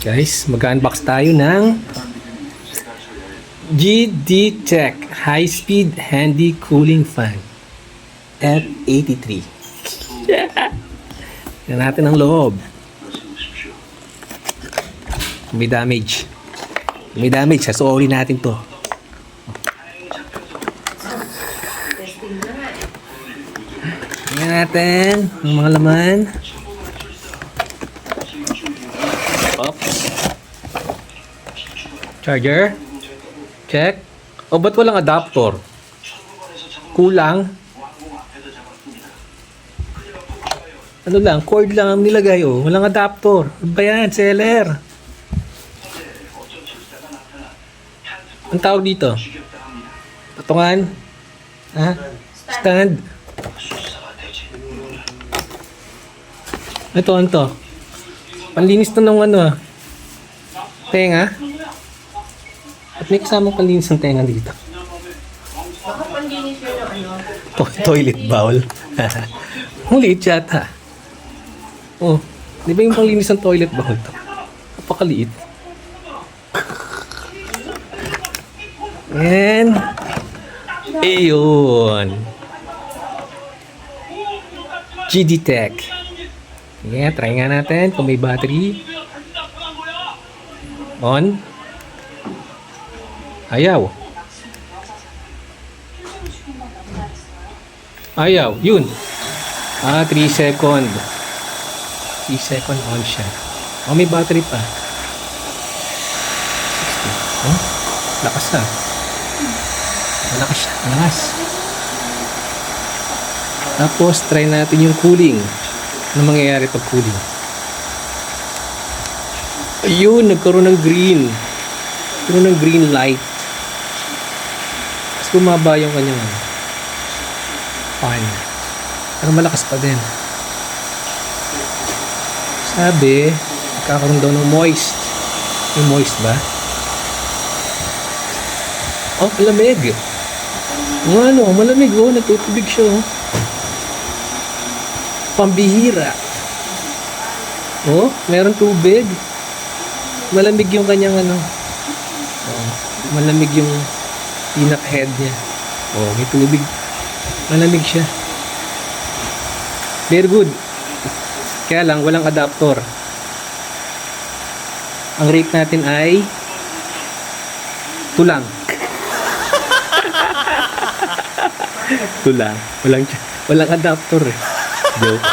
Guys, mag-unbox tayo ng GD Tech High Speed Handy Cooling Fan F83. Tignan natin ang loob. May damage. May damage. Sasoli natin to. Tignan natin ang mga laman. Oops. Charger. Check. O, ba't walang adapter? Kulang. Ano lang, cord lang ang nilagay, oh. Walang adapter. Ano ba yan, seller? Ang tawag dito? Patungan? Ha? Stand. Ito, ano to? Panlinis to ng ano, tenga. At may kasamang panlinis ng tenga dito. Baka panlinis yun ng ano? Toilet bowl. Maliit yata. Oh, di ba yung panglinis ng toilet bowl to? Napakaliit. And, ayun. GD Tech. Yeah, try nga natin kung may battery. On. Ayaw. Ayaw. Yun. 3 second. 3 second on siya. Oh, may battery pa. 60. Oh, lakas na. Malakas siya. Malakas. Tapos, try natin yung cooling. Ano mangyayari pag cooling? Ayun, nagkaroon ng green. Nagkaroon ng green light. Tapos bumaba yung kanyang fan. Pero malakas pa din. Sabi, nagkakaroon daw ng moist. Yung moist ba? Oh, malamig. Ano, malamig oh. Natutubig siya oh. Pambihira. Oh, meron tubig. Malamig yung kanyang ano. Oh, malamig yung pinaka-head niya. Oh, may tubig. Malamig siya. Very good. Kaya lang, walang adapter. Ang rate natin ay tulang. Tulang. Walang adapter eh. Joke.